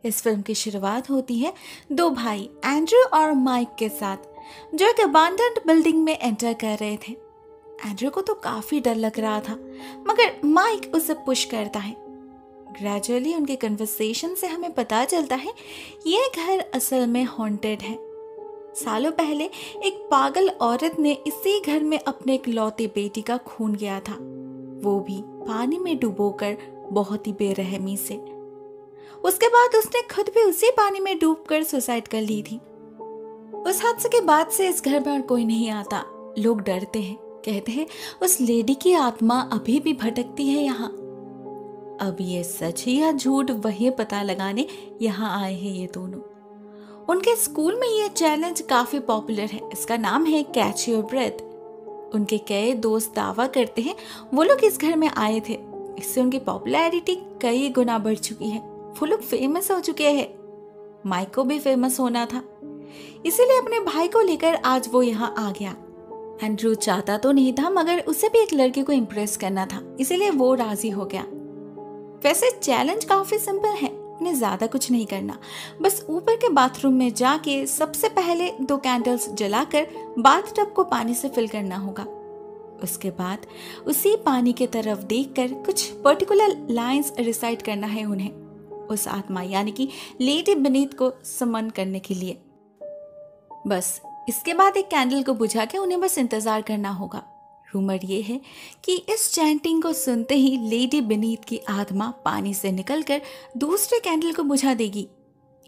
इस फिल्म की शुरुआत होती है दो भाई एंड्रू और माइक के साथ, जो एक अबांडन्ड बिल्डिंग में एंटर कर रहे थे। एंड्रू को तो काफी डर लग रहा था, मगर माइक उसे पुश करता है। ग्रेजुअली उनके कन्वर्सेशन से हमें पता चलता है ये घर असल में हॉन्टेड है। सालों पहले एक पागल औरत ने इसी घर में अपने इकलौते बेटी का खून किया था, वो भी पानी में डुबोकर बहुत ही बेरहमी से। उसके बाद उसने खुद भी उसी पानी में डूबकर सुसाइड कर ली थी। उस हादसे के बाद से इस घर में और कोई नहीं आता। लोग डरते हैं, कहते हैं उस लेडी की आत्मा अभी भी भटकती है यहाँ। अब ये सच है या झूठ वही पता लगाने यहाँ आए हैं ये दोनों। उनके स्कूल में ये चैलेंज काफी पॉपुलर है। इसका नाम है कैच योर ब्रेथ। उनके कई दोस्त दावा करते हैं वो लोग इस घर में आए थे। इससे उनकी पॉपुलैरिटी कई गुना बढ़ चुकी है। वो लोग फेमस हो चुके हैं। माइक को भी फेमस होना था, इसीलिए अपने भाई को लेकर आज वो यहाँ आ गया। एंड्रू चाहता तो नहीं था, मगर उसे भी एक लड़की को इम्प्रेस करना था, इसीलिए वो राजी हो गया। वैसे चैलेंज काफी सिंपल है, उन्हें ज्यादा कुछ नहीं करना, बस ऊपर के बाथरूम में जाके सबसे पहले 2 कैंडल्स जलाकर बाथटब को पानी से फिल करना होगा। उसके बाद उसी पानी के तरफ देखकर कुछ पर्टिकुलर लाइंस रिसाइट करना है उन्हें, उस आत्मा यानी कि लेडी बीनीथ को समन करने के लिए। बस इसके बाद एक कैंडल को बुझा के उन्हें बस इंतजार करना होगा। रूमर ये है कि इस चैंटिंग को सुनते ही लेडी बीनीथ की आत्मा पानी से निकलकर दूसरे कैंडल को बुझा देगी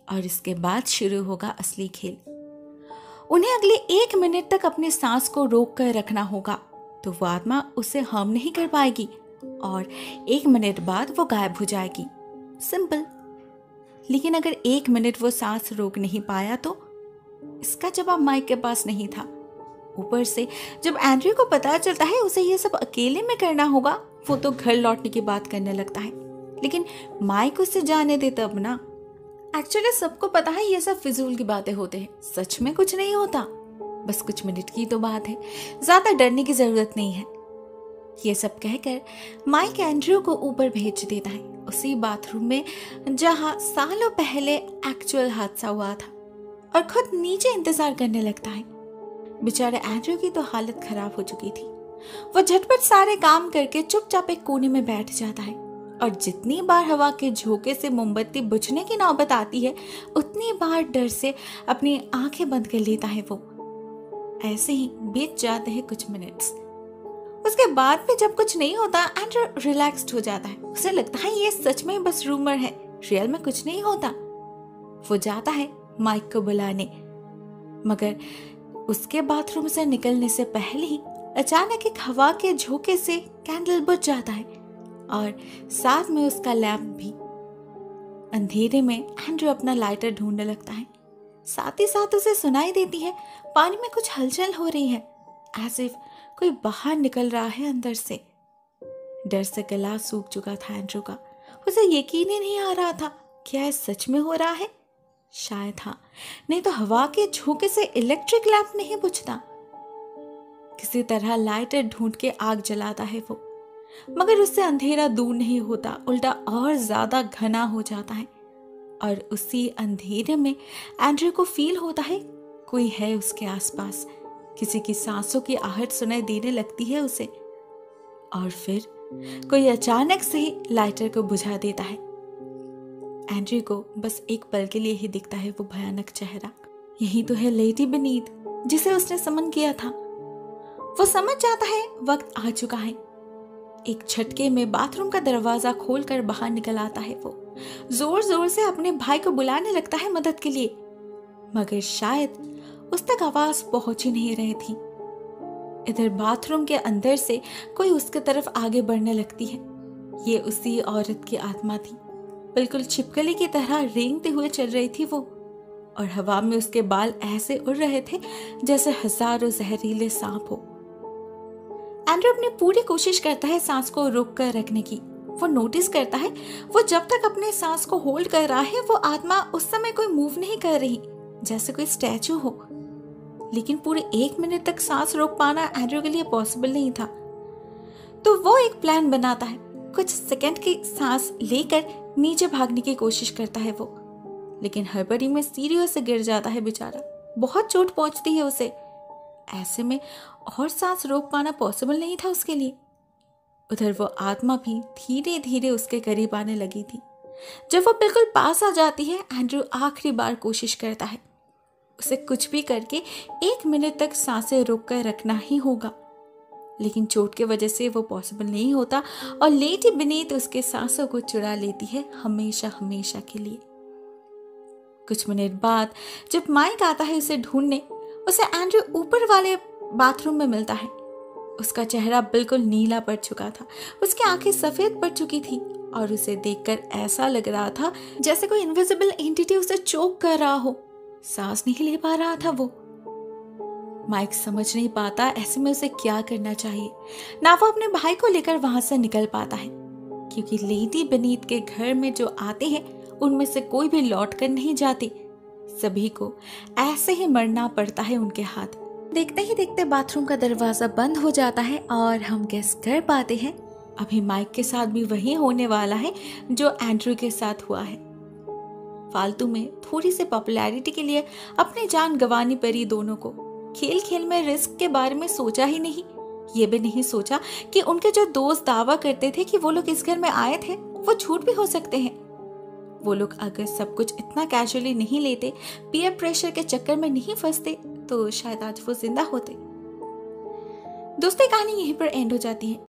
और इसके बाद शुरू होगा असली खेल। उन्हें अगले 1 मिनट तक अपने सांस को रोक कर रखना होगा, तो वो आत्मा उसे हार्म नहीं कर पाएगी और 1 मिनट बाद वो गायब हो जाएगी। सिंपल। लेकिन अगर 1 मिनट वो सांस रोक नहीं पाया तो इसका जवाब माइक के पास नहीं था। ऊपर से जब एंड्रयू को पता चलता है उसे ये सब अकेले में करना होगा, वो तो घर लौटने की बात करने लगता है। लेकिन माइक उसे जाने दे तब ना। एक्चुअली सबको पता है ये सब फिजूल की बातें होते हैं, सच में कुछ नहीं होता, बस कुछ मिनट की तो बात है, ज्यादा डरने की जरूरत नहीं है। ये सब कहकर माइक एंड्रयू को ऊपर भेज देता है, उसी बाथरूम में जहां सालों पहले एक्चुअल हादसा हुआ था, और खुद नीचे इंतजार करने लगता है। बेचारे एंड्रयू की तो हालत खराब हो चुकी थी। वो झटपट सारे काम करके चुपचाप एक कोने में बैठ जाता है, और जितनी बार हवा के झोंके से मोमबत्ती बुझने की नौबत आती है उतनी बार डर से अपनी आंखें बंद कर लेता है वो। ऐसे ही बीत जाते हैं कुछ मिनट्स। उसके बाद भी जब कुछ नहीं होता एंड्रयू रिलैक्स्ड हो जाता है। उसे लगता है ये सच में बस रूमर है, रियल में कुछ नहीं होता। वो जाता है माइक को बुलाने, मगर उसके बाथरूम से निकलने से पहले ही अचानक एक हवा के झोंके से कैंडल बुझ जाता है और साथ में उसका लैंप भी। अंधेरे में एंड्रयू अपना लाइटर ढूंढने लगता है। साथ ही साथ उसे सुनाई देती है पानी में कुछ हलचल हो रही है, एज इफ कोई बाहर निकल रहा है अंदर से। डर से गला सूख चुका था एंड्रयू का। उसे यकीन ही नहीं आ रहा था क्या ये सच में हो रहा है। शायद हाँ, नहीं तो हवा के झोंके से इलेक्ट्रिक लैंप नहीं बुझता। किसी तरह लाइटर ढूंढ के आग जलाता है वो, मगर उससे अंधेरा दूर नहीं होता, उल्टा और ज्यादा घना हो जाता है। और उसी अंधेरे में एंड्रयू को फील होता है कोई है उसके आसपास। किसी की सांसों की आहट सुनाई देने लगती है उसे, और फिर कोई अचानक से ही लाइटर को बुझा देता है। एंड्रयू को बस एक पल के लिए ही दिखता है वो भयानक चेहरा। यही तो है लेडी बीनीथ जिसे उसने समन किया था। वो समझ जाता है वक्त आ चुका है। एक झटके में बाथरूम का दरवाजा खोलकर बाहर निकल आता है वो। जोर जोर से अपने भाई को बुलाने लगता है मदद के लिए, मगर शायद उस तक आवाज पहुंच ही नहीं रही थी। इधर बाथरूम के अंदर से कोई उसके तरफ आगे बढ़ने लगती है। ये उसी औरत की आत्मा थी। बिल्कुल छिपकली की तरह रेंगते हुए चल रही थी वो, और हवा में उसके बाल ऐसे उड़ रहे थे जैसे हजारों जहरीले सांप हो। एंड्रयू अपनी पूरी कोशिश करता है सांस को रोक कर रखने की। वो नोटिस करता है वो जब तक अपने सांस को होल्ड कर रहा है वो आत्मा उस समय कोई मूव नहीं कर रही, जैसे कोई स्टैचू हो। लेकिन पूरे 1 मिनट तक सांस रोक पाना एंड्रयू के लिए पॉसिबल नहीं था। तो वो एक प्लान बनाता है। कुछ सेकंड की सांस लेकर नीचे भागने की कोशिश करता है वो, लेकिन हड़बड़ी में सीढ़ियों से गिर जाता है बेचारा। बहुत चोट पहुंचती है उसे। ऐसे में और सांस रोक पाना पॉसिबल नहीं था उसके लिए। उधर वो आत्मा भी धीरे धीरे उसके करीब आने लगी थी। जब वो बिल्कुल पास आ जाती है, एंड्रू आखिरी बार कोशिश करता है। उसे कुछ भी करके 1 मिनट तक सांसें रोक कर रखना ही होगा, लेकिन चोट के वजह से वो पॉसिबल नहीं होता और लेटी बीनीथ उसके सांसों को चुरा लेती है हमेशा हमेशा के लिए। कुछ मिनट बाद जब माइक आता है उसे ढूंढने, उसे एंड्रू ऊपर वाले बाथरूम में मिलता है। उसका चेहरा बिल्कुल नीला पड़ चुका था, उसकी आंखें सफेद पड़ चुकी थी और उसे देखकर ऐसा लग रहा था जैसे कोई इनविजिबल एंटिटी उसे चोक कर रहा हो। सांस नहीं ले पा रहा था वो। माइक समझ नहीं पाता ऐसे में उसे क्या करना चाहिए। ना वो अपने भाई को लेकर वहां से निकल पाता है, क्योंकि लेडी बीनीथ के घर में जो आते हैं उनमें से कोई भी लौट कर नहीं जाते। सभी को ऐसे ही मरना पड़ता है उनके हाथ। देखते ही देखते बाथरूम का दरवाजा बंद हो जाता है और हम गेस कर पाते हैं अभी माइक के साथ भी वही होने वाला है जो एंड्रू के साथ हुआ है। फालतू में थोड़ी सी पॉपुलैरिटी के लिए अपनी जान गंवानी पड़ी दोनों को। खेल खेल में रिस्क के बारे में सोचा ही नहीं। ये भी नहीं सोचा कि उनके जो दोस्त दावा करते थे कि वो लोग इस घर में आए थे, वो झूठ भी हो सकते हैं। वो लोग अगर सब कुछ इतना कैजुअली नहीं लेते, पीयर प्रेशर के चक्कर में नहीं फंसते, तो शायद आज वो जिंदा होते। दोस्तों, कहानी यहीं पर एंड हो जाती है।